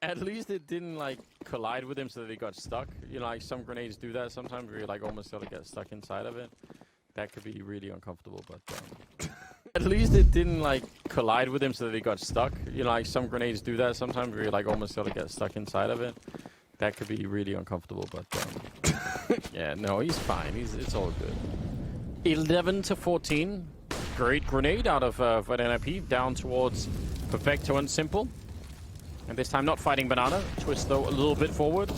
At least it didn't like collide with him so that he got stuck. You know, like some grenades do that sometimes where you like almost sort of get stuck inside of it. That could be really uncomfortable, but at least it didn't like collide with him so that he got stuck. You know, like some grenades do that sometimes where you like almost sort of get stuck inside of it. That could be really uncomfortable, but yeah, no, he's fine. It's all good. 11-14. Great grenade out of NIP down towards Perfecto and Simple. And this time not fighting Banana. Twist though a little bit forward.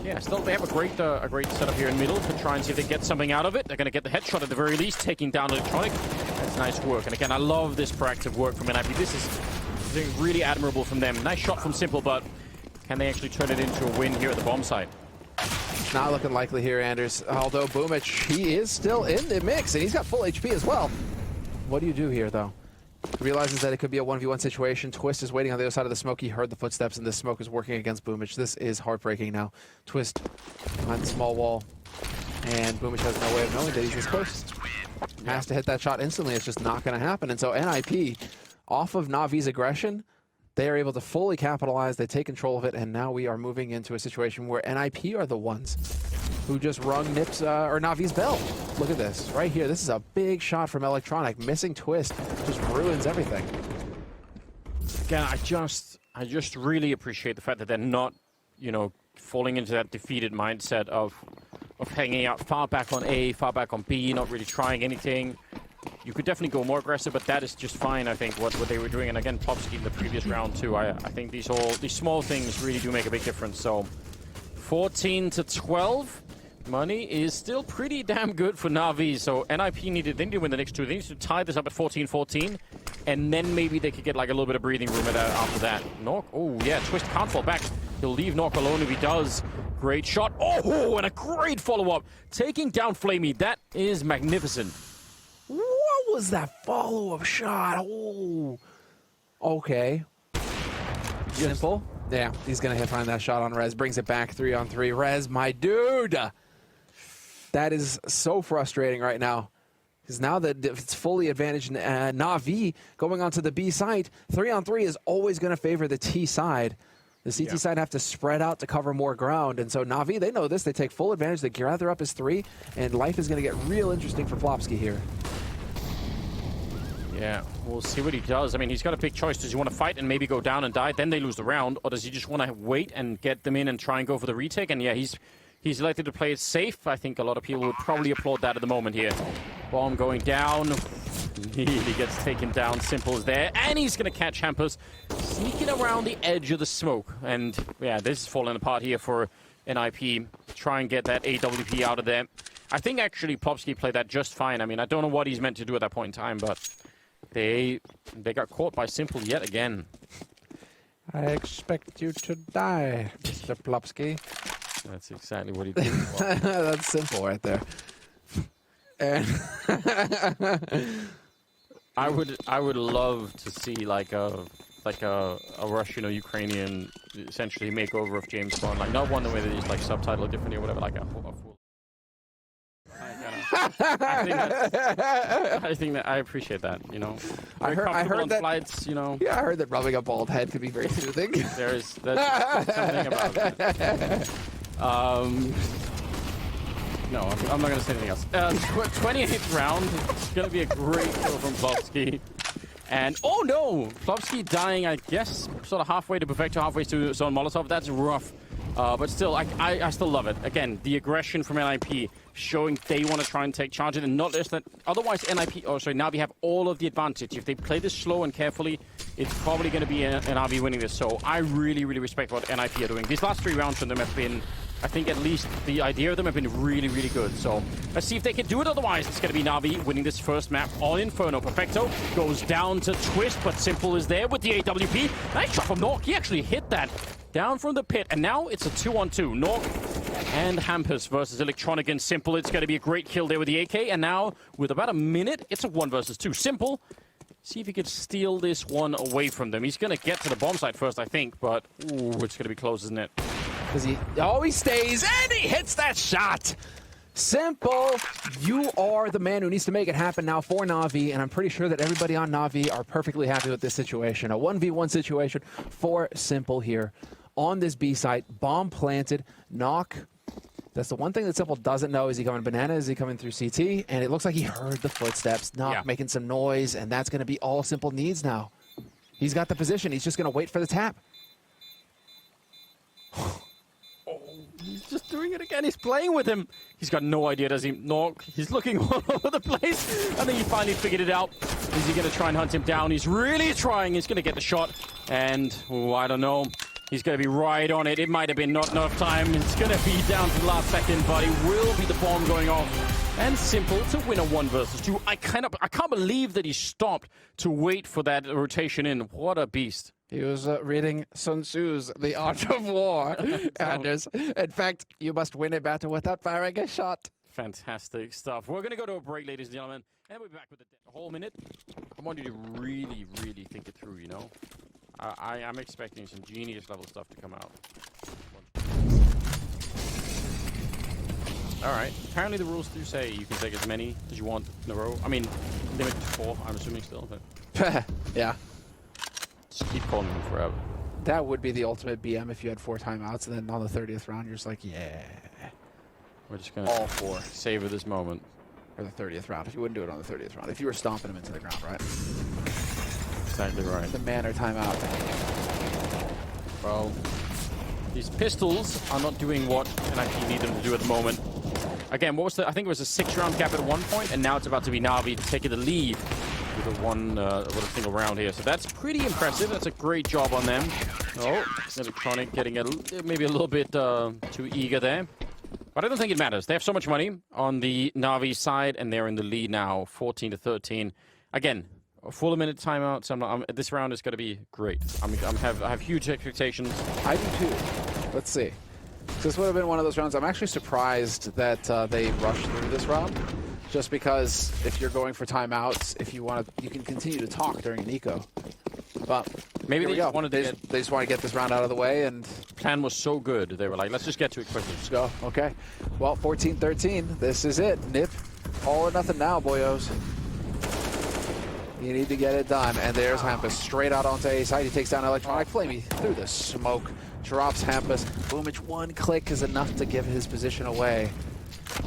Yeah, still they have a great setup here in middle to try and see if they get something out of it. They're going to get the headshot at the very least, taking down Electronic. That's nice work. And again, I love this proactive work from NIP. This is really admirable from them. Nice shot from Simple, but can they actually turn it into a win here at the bomb site? Not looking likely here, Anders. Although Boomich, he is still in the mix, and he's got full HP as well. What do you do here, though? He realizes that it could be a 1v1 situation. Twist is waiting on the other side of the smoke. He heard the footsteps, and the smoke is working against Boomich. This is heartbreaking now. Twist on the small wall, and Boomich has no way of knowing that he's this close. Has to hit that shot instantly. It's just not going to happen. And so NIP, off of Navi's aggression, they are able to fully capitalize. They take control of it, and now we are moving into a situation where NIP are the ones who just rung Navi's bell. Look at this right here. This is a big shot from Electronic. Missing Twist just ruins everything. Again, I just really appreciate the fact that they're not, you know, falling into that defeated mindset of hanging out far back on A, far back on B, not really trying anything. You could definitely go more aggressive, but that is just fine, I think, what they were doing. And again, Popsky in the previous round, too. I think these small things really do make a big difference. So, 14-12. Money is still pretty damn good for Navi. So, NIP they need to win the next two. They need to tie this up at 14-14. And then maybe they could get like a little bit of breathing room after that. Nork, oh, yeah, Twist can't fall back. He'll leave Nork alone if he does. Great shot. Oh, and a great follow-up. Taking down Flamey. That is magnificent. What was that follow-up shot? Oh, okay. Simple. Yeah, he's going to find that shot on Rez. Brings it back 3-on-3. Rez, my dude. That is so frustrating right now. Because now that it's fully advantaged, Navi going onto the B side, 3-on-3 is always going to favor the T side. The CT side have to spread out to cover more ground. And so Navi, they know this. They take full advantage. They gather up as 3. And life is going to get real interesting for Plopsky here. Yeah, we'll see what he does. I mean, he's got a big choice. Does he want to fight and maybe go down and die? Then they lose the round. Or does he just want to wait and get them in and try and go for the retake? And yeah, he's elected to play it safe. I think a lot of people would probably applaud that at the moment here. Bomb going down. He gets taken down. Simple is there. And he's going to catch Hampus sneaking around the edge of the smoke. And yeah, this is falling apart here for NIP. Try and get that AWP out of there. I think actually Plopsky played that just fine. I mean, I don't know what he's meant to do at that point in time, but they got caught by Simple yet again. I expect you to die, Mr. Plopsky. That's exactly what he did. That's Simple right there. And I would love to see like a Russian or Ukrainian essentially makeover of James Bond, like not one the way that he's like subtitled differently or whatever, like a full. I think that I appreciate that, you know. I heard that flights, you know. Yeah, I heard that rubbing a bald head could be very soothing. There's something about that. No, I'm not going to say anything else. 28th round. It's going to be a great kill from Plopsky. And, oh no! Plopsky dying, I guess, sort of halfway to Perfecto, halfway to Zone Molotov. That's rough. But still, I still love it. Again, the aggression from NIP showing they want to try and take charge of it and not just that. Otherwise, Navi have all of the advantage. If they play this slow and carefully, it's probably going to be Navi winning this. So I really, really respect what NIP are doing. These last 3 rounds from them have been, I think at least the idea of them have been really, really good. So let's see if they can do it. Otherwise, it's going to be Navi winning this first map on Inferno. Perfecto goes down to Twist, but Simple is there with the AWP. Nice shot from Nork. He actually hit that down from the pit. And now it's a 2-on-2. Nork and Hampus versus Electronic and Simple. It's going to be a great kill there with the AK. And now, with about a minute, it's a 1 versus 2. Simple, see if he could steal this one away from them. He's going to get to the bomb site first, I think. But, ooh, it's going to be close, isn't it? Because he always stays, and he hits that shot. Simple, you are the man who needs to make it happen now for Navi, and I'm pretty sure that everybody on Navi are perfectly happy with this situation. A 1v1 situation for Simple here on this B site. Bomb planted, knock. That's the one thing that Simple doesn't know. Is he coming banana? Is he coming through CT? And it looks like he heard the footsteps, knock making some noise, and that's going to be all Simple needs now. He's got the position. He's just going to wait for the tap. He's just doing it again. He's playing with him. He's got no idea, does he? Knock. He's looking all over the place. I think he finally figured it out. Is he going to try and hunt him down? He's really trying. He's going to get the shot. And, I don't know. He's going to be right on it. It might have been not enough time. It's going to be down to the last second, but it will be the bomb going off. And Simple to win a 1 versus 2. I can't believe that he stopped to wait for that rotation in. What a beast. He was reading Sun Tzu's The Art of War, Anders. In fact, you must win a battle without firing a shot. Fantastic stuff. We're going to go to a break, ladies and gentlemen, and we'll be back with the whole minute. I want you to really, really think it through, you know? I'm expecting some genius level stuff to come out. Alright, apparently the rules do say you can take as many as you want in a row. I mean, limit to 4, I'm assuming still, but... Yeah. Just keep calling them forever. That would be the ultimate BM if you had 4 timeouts, and then on the 30th round, you're just like, yeah. We're just gonna all 4. Savor this moment. Or the 30th round. If you wouldn't do it on the 30th round. If you were stomping him into the ground, right? Exactly right. The man or timeout. Well, these pistols are not doing what NIP need them to do at the moment. Again, what was the? I think it was a 6-round gap at one point, and now it's about to be Navi taking the lead with a single round here. So that's pretty impressive. That's a great job on them. Oh, Electronic getting maybe a little bit too eager there. But I don't think it matters. They have so much money on the Navi side, and they're in the lead now, 14-13. Again, a full minute timeout. So this round is going to be great. I have huge expectations. I do too. Let's see. This would have been one of those rounds. I'm actually surprised that they rushed through this round. Just because if you're going for timeouts, if you want to, you can continue to talk during an eco. But maybe they just wanted to they just want to get this round out of the way, and the plan was so good. They were like, let's just get to it quickly. Let's go. Okay. Well, 14-13. This is it. Nip, all or nothing now, boyos. You need to get it done. And there's Hampus straight out onto A side. He takes down Electronic. Flamey through the smoke. Drops Hampus. Boomich, 1 click is enough to give his position away.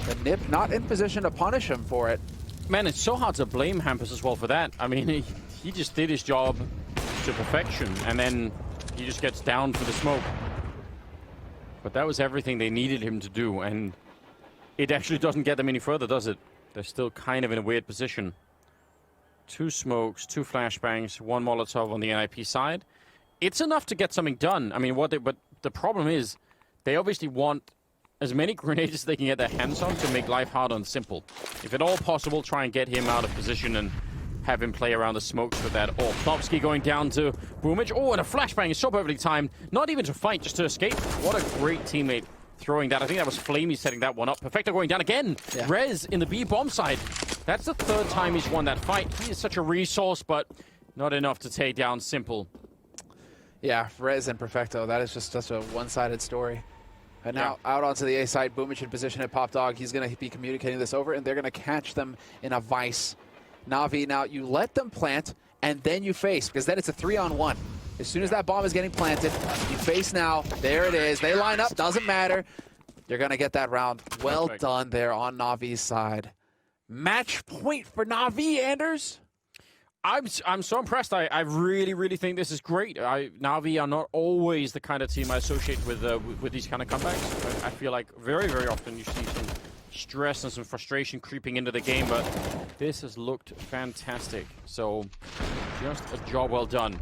The Nip not in position to punish him for it. Man, it's so hard to blame Hampus as well for that. I mean, he just did his job to perfection, and then he just gets down for the smoke. But that was everything they needed him to do, and it actually doesn't get them any further, does it? They're still kind of in a weird position. 2 smokes, 2 flashbangs, 1 Molotov on the NIP side. It's enough to get something done. I mean, but the problem is, they obviously want as many grenades as they can get their hands on to make life hard on Simple. If at all possible, try and get him out of position and have him play around the smokes with that. Or Plopsky going down to Boomich. Oh, and a flashbang is so perfectly timed. Not even to fight, just to escape. What a great teammate throwing that. I think that was Flamey setting that one up. Perfecto going down again. Yeah. Rez in the B bomb side. That's the 3rd time he's won that fight. He is such a resource, but not enough to take down Simple. Yeah, Rez and Perfecto, that is just such a one-sided story. And now out onto the A side, Boomich in position at Pop Dog. He's going to be communicating this over, and they're going to catch them in a vice. Navi, now you let them plant, and then you face, because then it's a 3-on-1. As soon as that bomb is getting planted, you face now. There it is. They line up. Doesn't matter. You're going to get that round. Well done there on Navi's side. Match point for Navi, Anders. I'm so impressed. I really, really think this is great. Navi are not always the kind of team I associate with these kind of comebacks. I feel like very, very often you see some stress and some frustration creeping into the game, but this has looked fantastic. So, just a job well done.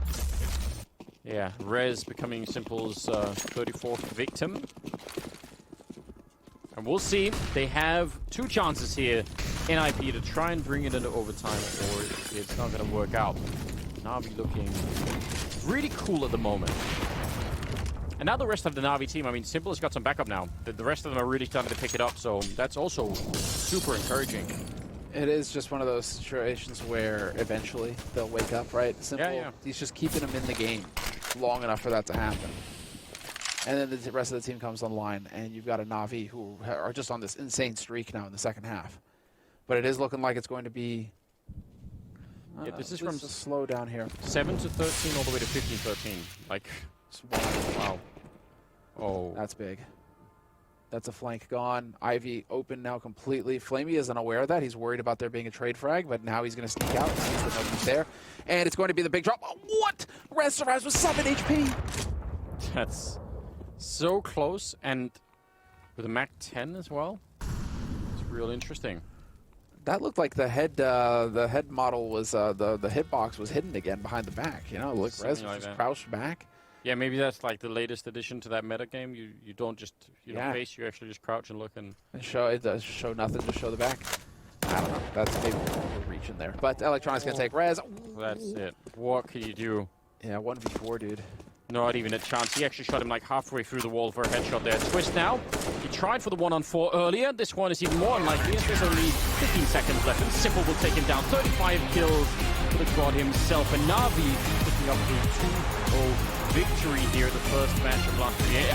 Yeah, Rez becoming Simple's 34th victim. And we'll see. They have 2 chances here, NIP, to try and bring it into overtime, or it's not going to work out. Navi looking really cool at the moment. And now the rest of the Navi team, I mean, Simple has got some backup now. The rest of them are really starting to pick it up, so that's also super encouraging. It is just one of those situations where eventually they'll wake up, right? Simple, he's just keeping them in the game long enough for that to happen. And then the rest of the team comes online, and you've got a Navi who are just on this insane streak now in the second half. But it is looking like it's going to be Yeah, this is from a slow down here. 7 to 13 all the way to 15-13. Like, wow. Oh. That's big. That's a flank gone. Ivy open now completely. Flamey isn't aware of that. He's worried about there being a trade frag, but now he's going to sneak out and sees that nobody's there. And it's going to be the big drop. Oh, what? Rez survives with 7 HP. That's so close, and with a Mac 10 as well. It's real interesting. That looked like the head model was the hitbox was hidden again behind the back. You know, look, Rez was just crouched back. Yeah, maybe that's like the latest addition to that meta game. You don't just don't face, you actually just crouch and look and show. It does show nothing, just show the back. I don't know. That's maybe we're reaching there. But Electronics gonna take Rez. That's it. What can you do? Yeah, 1v4, dude. Not even a chance. He actually shot him like halfway through the wall for a headshot there. Twist now. He tried for the 1-on-4 earlier. This one is even more unlikely as there's only 15 seconds left. And Simple will take him down. 35 kills for the squad himself. And Navi picking up a 2-0 victory here, the first match of last year.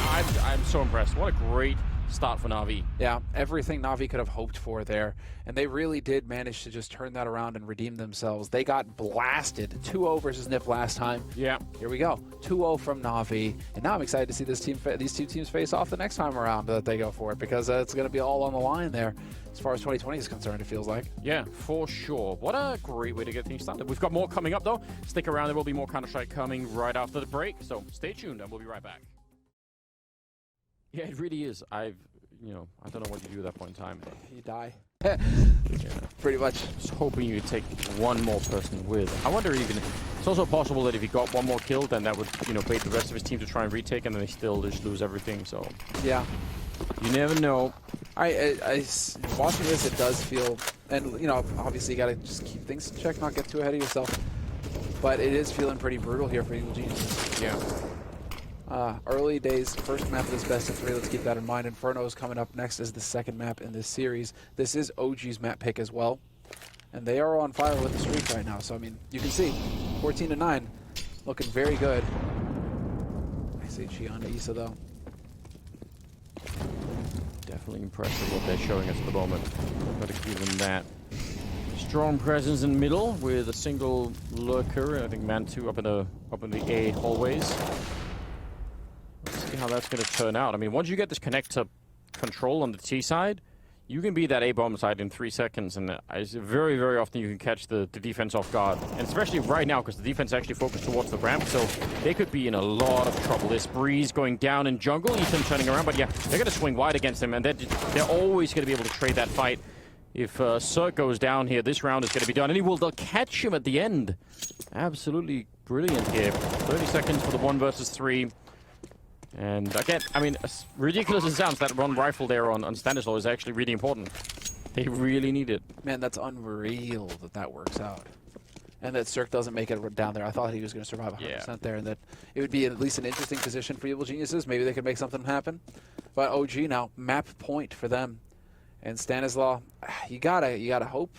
I'm so impressed. What a great start for Navi. Yeah, everything Navi could have hoped for there. And they really did manage to just turn that around and redeem themselves. They got blasted. 2-0 versus NIP last time. Yeah. Here we go. 2-0 from Navi. And now I'm excited to see these two teams face off the next time around that they go for it, because it's going to be all on the line there. As far as 2020 is concerned, it feels like. Yeah, for sure. What a great way to get things started. We've got more coming up, though. Stick around. There will be more Counter-Strike coming right after the break. So stay tuned, and we'll be right back. Yeah, it really is. I don't know what you do at that point in time. You die. Yeah. Pretty much. Just hoping you take one more person with. I wonder even, it's also possible that if he got one more kill, then that would, bait the rest of his team to try and retake, and then they still just lose everything, so. Yeah. You never know. I watching this, it does feel, and obviously you got to just keep things in check, not get too ahead of yourself. But it is feeling pretty brutal here for Evil Geniuses. Yeah. Early days, first map of this best of 3, let's keep that in mind. Inferno is coming up next as the second map in this series. This is OG's map pick as well. And they are on fire with the streak right now. So, I mean, you can see, 14-9, looking very good. I see Chiana Issa, though. Definitely impressive what they're showing us at the moment. Got to give them that. Strong presence in middle with a single lurker. I think man 2 up in the A hallways. Let's see how that's going to turn out. I mean, once you get this connector control on the T side, you can be that A-bomb side in 3 seconds, and very, very often you can catch the defense off guard. And especially right now, because the defense actually focused towards the ramp, so they could be in a lot of trouble. This Breeze going down in jungle, Ethan turning around, but yeah, they're going to swing wide against him, and they're always going to be able to trade that fight. If Cirque goes down here, this round is going to be done, and they'll catch him at the end. Absolutely brilliant here. 30 seconds for the 1 versus 3. And again, I mean, as ridiculous as it sounds, that one rifle there on Stanislaw is actually really important. They really need it. Man, that's unreal that works out. And that Cirque doesn't make it down there. I thought he was going to survive 100% there, and that it would be at least an interesting position for Evil Geniuses. Maybe they could make something happen. But OG now, map point for them. And Stanislaw, you gotta hope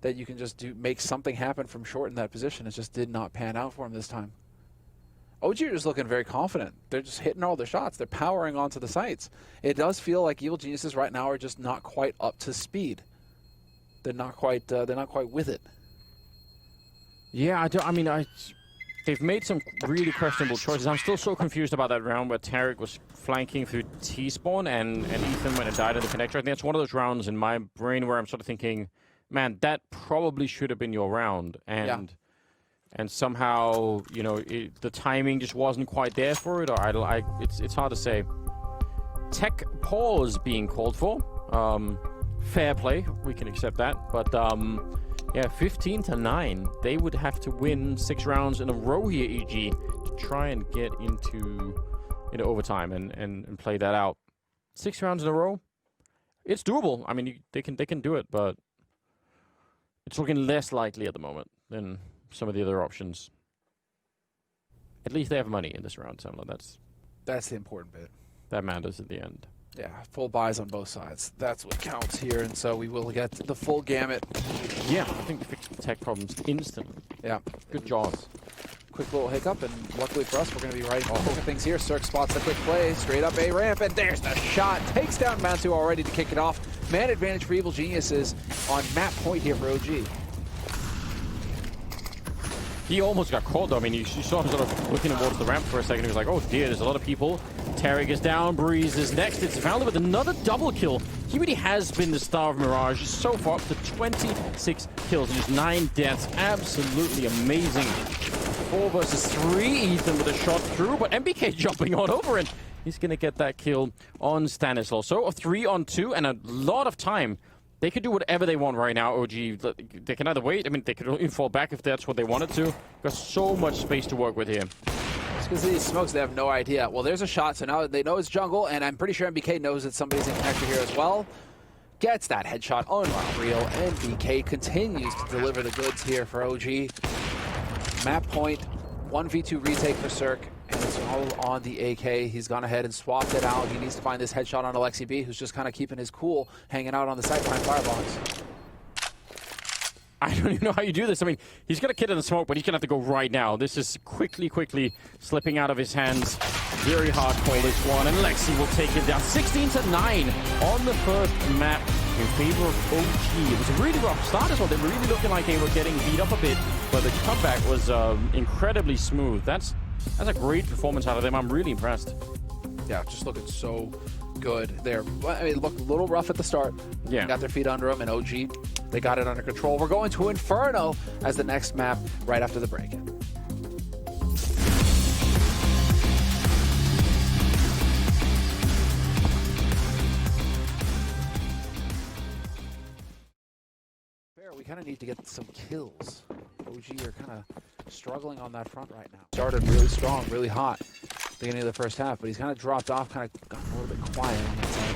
that you can just make something happen from short in that position. It just did not pan out for him this time. OG are just looking very confident. They're just hitting all their shots. They're powering onto the sites. It does feel like Evil Geniuses right now are just not quite up to speed. They're not quite with it. Yeah, they've made some really questionable choices. I'm still so confused about that round where Tarek was flanking through T-spawn and Ethan went and died in the connector. I think that's one of those rounds in my brain where I'm sort of thinking, man, that probably should have been your round. And somehow, the timing just wasn't quite there for it, or it's hard to say. Tech pause being called for. Fair play, we can accept that. But yeah, 15-9. They would have to win 6 rounds in a row here, EG, to try and get into overtime and play that out. 6 rounds in a row, it's doable. I mean, they can do it, but it's looking less likely at the moment than some of the other options. At least they have money in this round, Semler. That's the important bit. That matters at the end. Yeah, full buys on both sides. That's what counts here, and so we will get the full gamut. Yeah, I think we fixed the tech problems instantly. Yeah. Good job. quick little hiccup, and luckily for us, we're going to be right in the things here. Cirque spots the quick play, straight up A ramp, and there's the shot. Takes down Mantu already to kick it off. Man advantage for Evil Geniuses on map point here for OG. He almost got caught, though. I mean, you saw him sort of looking towards the ramp for a second. He was like, oh dear, there's a lot of people. Tarek is down, Breeze is next. It's Valda with another double kill. He really has been the star of Mirage so far, up to 26 kills, just 9 deaths. Absolutely amazing. 4 versus 3, Ethan with a shot through, but MBK jumping on over, and he's going to get that kill on Stanislaw. So a 3-on-2 and a lot of time. They could do whatever they want right now, OG. They can either wait. I mean, they could even fall back if that's what they wanted to. Got so much space to work with here. It's because these smokes, they have no idea. Well, there's a shot, so now they know it's jungle, and I'm pretty sure MBK knows that somebody's in connector here as well. Gets that headshot unreal. MBK continues to deliver the goods here for OG. Map point, 1v2 retake for Cirque. And it's all on the AK. He's gone ahead and swapped it out. He needs to find this headshot on Alexi B, who's just kind of keeping his cool, hanging out on the side behind Firebox. I don't even know how you do this. I mean, he's got a kid in the smoke, but he's going to have to go right now. This is quickly slipping out of his hands. Very hard call, this one. And Lexi will take it down. 16-9 on the first map in favor of OG. It was a really rough start as well. They were really looking like they were getting beat up a bit, but the comeback was incredibly smooth. That's a great performance out of them. I'm really impressed. Yeah, just looking so good there. I mean, looked a little rough at the start. Yeah. Got their feet under them, and OG, they got it under control. We're going to Inferno as the next map right after the break. We kind of need to get some kills. OG are kind of struggling on that front right now. Started really strong, really hot beginning of the first half, but he's kind of dropped off, kind of gotten a little bit quiet on that side.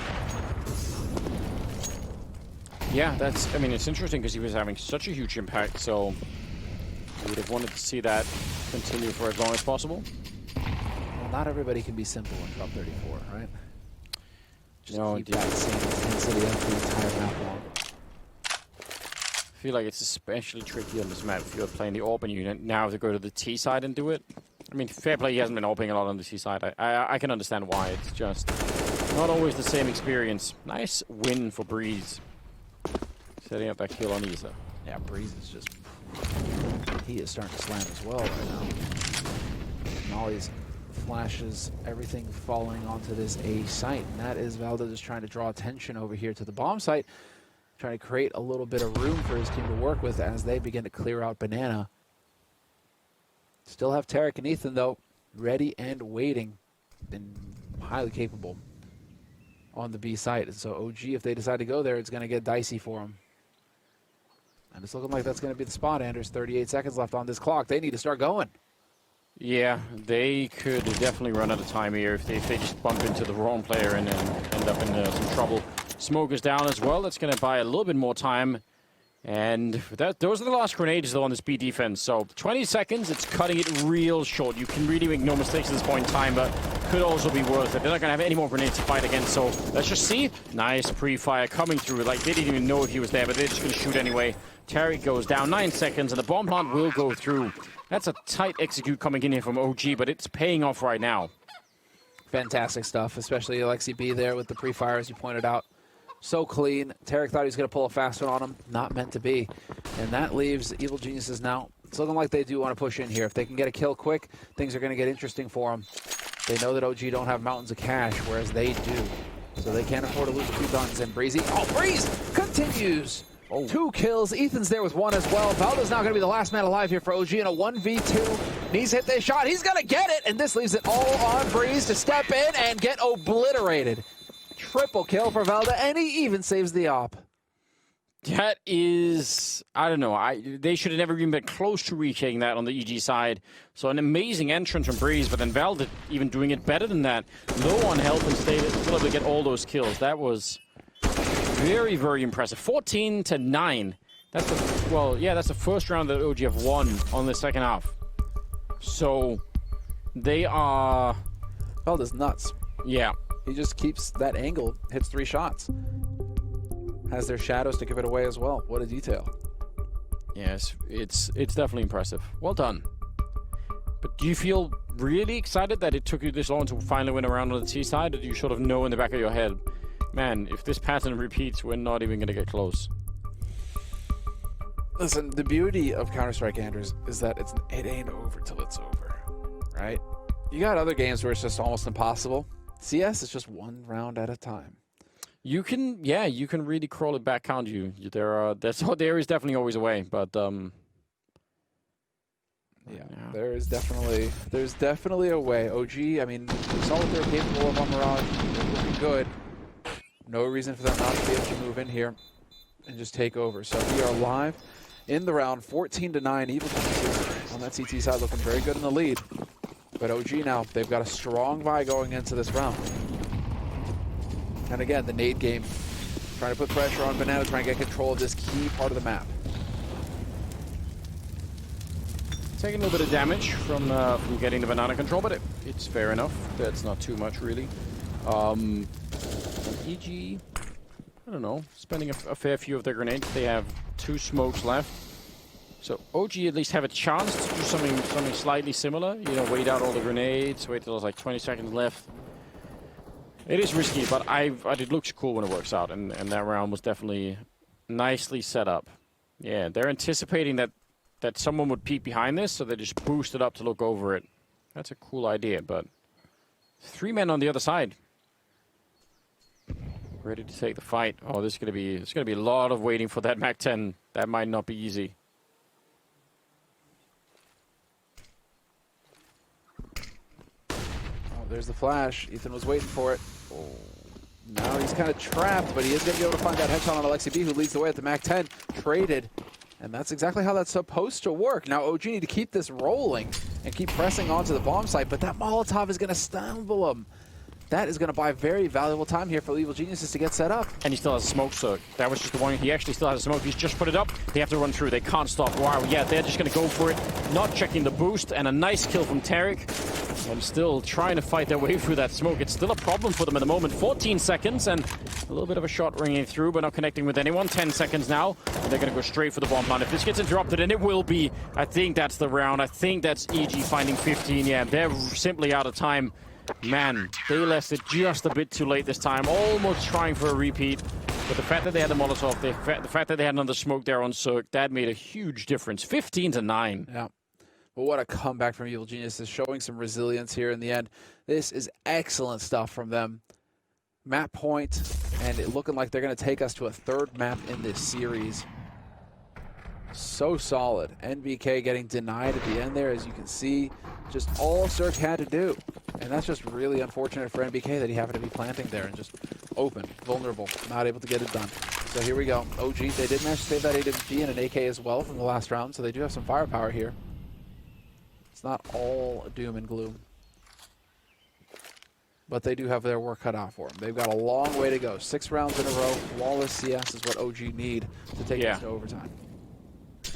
Yeah, I mean, it's interesting because he was having such a huge impact, so we would have wanted to see that continue for as long as possible. Well, not everybody can be simple in Drop 34, right? Just no, keep that same intensity up the entire map long. I feel like it's especially tricky on this map if you're playing the AWP unit. Now to go to the T side and do it. I mean, fair play, he hasn't been AWPing a lot on the T side. I can understand why. It's just not always the same experience. Nice win for Breeze. Setting up that kill on Isa. Yeah, Breeze is just... He is starting to slam as well right now. Molly's flashes, everything falling onto this A site. And that is Valda just trying to draw attention over here to the bomb site. Trying to create a little bit of room for his team to work with as they begin to clear out Banana. Still have Tarek and Ethan, though, ready and waiting. And highly capable on the B site. And so OG, if they decide to go there, it's going to get dicey for them. And it's looking like that's going to be the spot, Anders. 38 seconds left on this clock. They need to start going. Yeah, they could definitely run out of time here if they just bump into the wrong player and then end up in some trouble. Smoke is down as well. That's going to buy a little bit more time. And those are the last grenades, though, on this B defense. So 20 seconds, it's cutting it real short. You can really make no mistakes at this point in time, but could also be worth it. They're not going to have any more grenades to fight against, so let's just see. Nice pre-fire coming through. Like, they didn't even know if he was there, but they're just going to shoot anyway. Tarek goes down, 9 seconds, and the bomb plant will go through. That's a tight execute coming in here from OG, but it's paying off right now. Fantastic stuff, especially Alexi B there with the pre-fire, as you pointed out. So clean. Tarek thought he was going to pull a fast one on him. Not meant to be. And that leaves Evil Geniuses now. It's looking like they do want to push in here. If they can get a kill quick, things are going to get interesting for them. They know that OG don't have mountains of cash, whereas they do. So they can't afford to lose a few guns. And Breezy, Breeze continues. 2 kills. Ethan's there with 1 as well. Valda's now going to be the last man alive here for OG in a 1v2. He's hit this shot. He's going to get it. And this leaves it all on Breeze to step in and get obliterated. Triple kill for Valda, and he even saves the op. That is, I don't know. They should have never even been close to reaching that on the EG side. So an amazing entrance from Breeze, but then Valda even doing it better than that. Low on health and still able to get all those kills. That was very, very impressive. 14-9. That's that's the first round that OG have won on the second half. So they are... Valda's nuts. Yeah. He just keeps that angle, hits 3 shots. Has their shadows to give it away as well. What a detail. Yes, it's definitely impressive. Well done. But do you feel really excited that it took you this long to finally win a round on the T side? Or do you sort of know in the back of your head, man, if this pattern repeats, we're not even going to get close? Listen, the beauty of Counter-Strike, Anders, is that it ain't over till it's over, right? You got other games where it's just almost impossible. CS is just one round at a time. You can really crawl it back, can't you? There is definitely always a way, but yeah, there's definitely a way. OG, I mean, we saw what they're capable of on Mirage. They're looking good. No reason for them not to be able to move in here and just take over. So we are live in the round, 14-9. Evil Geniuses on that CT side looking very good in the lead. But OG now, they've got a strong buy going into this round. And again, the nade game, trying to put pressure on Banana, trying to get control of this key part of the map. Taking a little bit of damage from getting the banana control, but it's fair enough. That's not too much, really. EG, I don't know, spending a fair few of their grenades. They have 2 smokes left. So OG at least have a chance to do something slightly similar. You know, wait out all the grenades, wait till there's like 20 seconds left. It is risky, but it looks cool when it works out, and that round was definitely nicely set up. Yeah, they're anticipating that someone would peek behind this, so they just boost it up to look over it. That's a cool idea, but 3 men on the other side. Ready to take the fight. Oh, it's gonna be a lot of waiting for that MAC-10. That might not be easy. Oh, there's the flash. Ethan was waiting for it. Oh. Now he's kind of trapped, but he is going to be able to find that headshot on Alexi B, who leads the way at the MAC-10. Traded. And that's exactly how that's supposed to work. Now OG need to keep this rolling and keep pressing onto the bomb site, but that Molotov is going to stumble him. That is going to buy very valuable time here for Evil Geniuses to get set up. And he still has a smoke, so that was just the one. He actually still has a smoke. He's just put it up. They have to run through. They can't stop. Wow, yeah, they're just going to go for it. Not checking the boost, and a nice kill from Tarek. And still trying to fight their way through that smoke. It's still a problem for them at the moment. 14 seconds, and a little bit of a shot ringing through, but not connecting with anyone. 10 seconds now, and they're going to go straight for the bomb plant. If this gets interrupted, and it will be, I think that's the round. I think that's EG finding 15. Yeah, they're simply out of time. Man, they left it just a bit too late this time, almost trying for a repeat. But the fact that they had the Molotov, the fact that they had another smoke there on Cirque, that made a huge difference. 15-9. Yeah. Well, what a comeback from Evil Geniuses, showing some resilience here in the end. This is excellent stuff from them. Map point, and it looking like they're going to take us to a 3rd map in this series. So solid. NBK getting denied at the end there, as you can see. Just all Cirque had to do. And that's just really unfortunate for NBK that he happened to be planting there and just open, vulnerable, not able to get it done. So here we go. OG, they did manage to save that AWP and an AK as well from the last round, so they do have some firepower here. It's not all doom and gloom. But they do have their work cut out for them. They've got a long way to go. 6 rounds in a row. Flawless CS is what OG need to take this to overtime.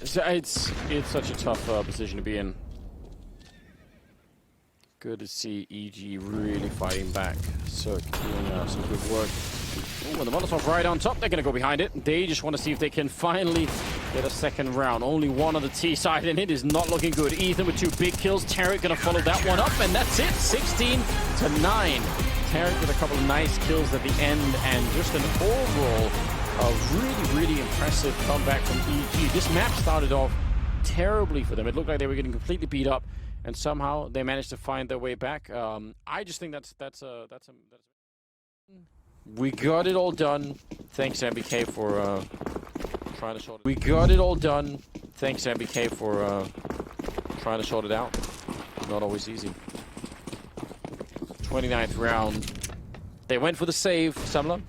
It's such a tough position to be in. Good to see EG really fighting back. So doing some good work. Oh, and the Molotov right on top. They're going to go behind it. They just want to see if they can finally get a 2nd round. Only one on the T side, and it is not looking good. Ethan with 2 big kills. Tarek going to follow that one up, and that's it. 16-9. Tarek with a couple of nice kills at the end, and just an overall really impressive comeback from EG. This map started off terribly for them. It looked like they were getting completely beat up, and somehow they managed to find their way back. I just think that's we got it all done. Thanks MBK for trying to sort it. We got it all done. Thanks MBK for trying to sort it out. Not always easy. 29th round. They went for the save, Samla.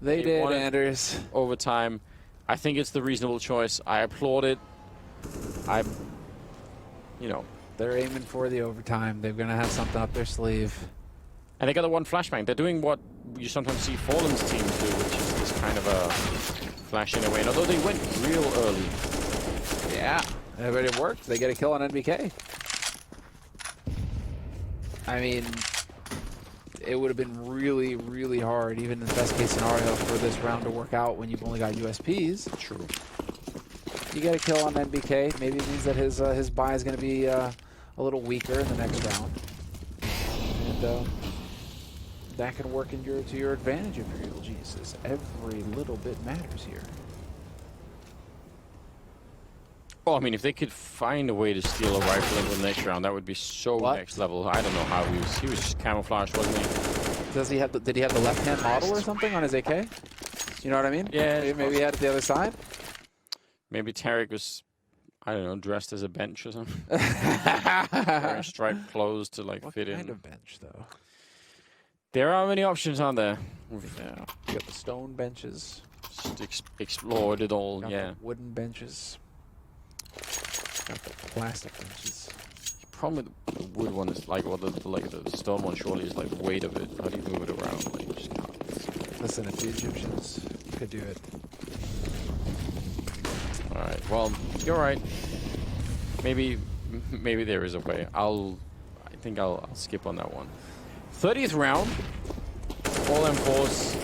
They did, Anders. Overtime. I think it's the reasonable choice. I applaud it. They're aiming for the overtime. They're going to have something up their sleeve. And they got the one flashbang. They're doing what you sometimes see Fallen's teams do, which is this kind of a flashing away. And although they went real early. Yeah, but it worked. They get a kill on NBK. I mean, it would have been really hard, even in the best case scenario, for this round to work out when you've only got USPs. True. You get a kill on NBK. Maybe it means that his buy is going to be a a little weaker in the next round. And that can work to your advantage if you're Evil Geniuses. Every little bit matters here. Well, I mean, if they could find a way to steal a rifle into the next round, that would be so next level. I don't know how he was just camouflaged, wasn't he? Does he have? Did he have the left-hand model or something on his AK? You know what I mean? Yeah. Maybe he had it the other side. Maybe Tarek was, I don't know, dressed as a bench or something. Wearing striped clothes to like fit in. What kind of bench, though? There are many options on there. Yeah. You got the stone benches. Just explored it all. Got yeah. the wooden benches. Got the plastic benches. Problem with the wood one is like, well, the stone one surely is like the weight of it. How do you move it around? Like, you just can't. Listen, if the Egyptians could do it. All right. Well, you're right. Maybe there is a way. I think I'll skip on that one. 30th round. All M4s.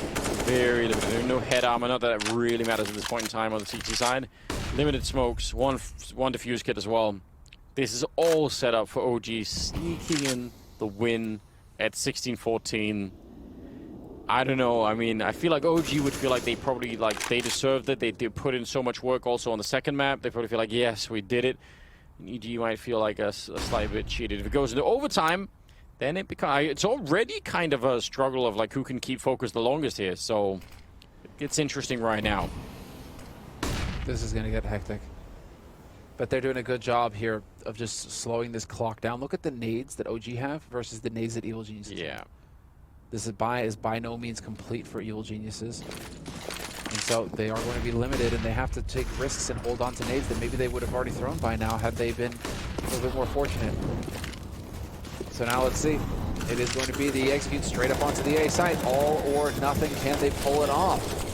Very limited. No head armor. Not that it really matters at this point in time on the CT side. Limited smokes. One defuse kit as well. This is all set up for OG sneaking in the win at 16-14. I don't know. I mean, I feel like OG would feel like they probably, like, they deserved it. They put in so much work also on the second map. They probably feel like, yes, we did it. And EG might feel like a slight bit cheated. If it goes into overtime, then it's already kind of a struggle of, like, who can keep focused the longest here. So it's interesting right now. This is going to get hectic. But they're doing a good job here of just slowing this clock down. Look at the nades that OG have versus the nades that Evil Geniuses have. This is by no means complete for Evil Geniuses. And so they are going to be limited, and they have to take risks and hold on to nades that maybe they would have already thrown by now had they been a little bit more fortunate. So now let's see. It is going to be the execute straight up onto the A site. All or nothing. Can they pull it off?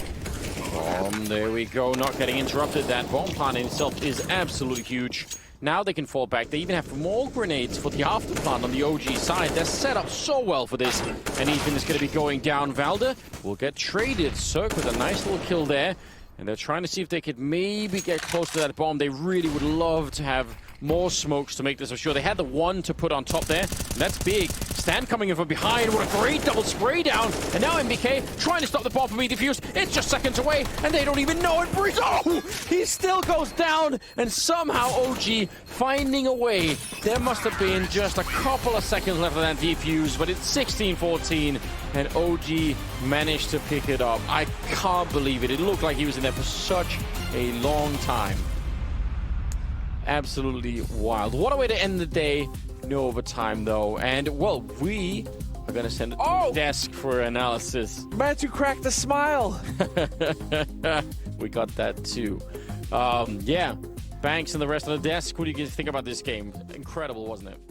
There we go, not getting interrupted. That bomb plant in itself is absolutely huge. Now they can fall back. They even have more grenades for the after plant on the OG side. They're set up so well for this. And Ethan is going to be going down. Valder will get traded. Cirque with a nice little kill there. And they're trying to see if they could maybe get close to that bomb. They really would love to have more smokes to make this for sure. They had the one to put on top there. And that's big. Stan coming in from behind. What a great double spray down. And now MBK trying to stop the bomb from being defused. It's just seconds away, and they don't even know it. Breeze. Oh! He still goes down, and somehow OG finding a way. There must have been just a couple of seconds left of that defuse, but it's 16-14, and OG managed to pick it up. I can't believe it. It looked like he was in there for such a long time. Absolutely wild. What a way to end the day. No overtime, though. And, well, we are going to send it to the desk for analysis. Matthew cracked a smile. We got that, too. Yeah. Banks and the rest of the desk. What do you think about this game? Incredible, wasn't it?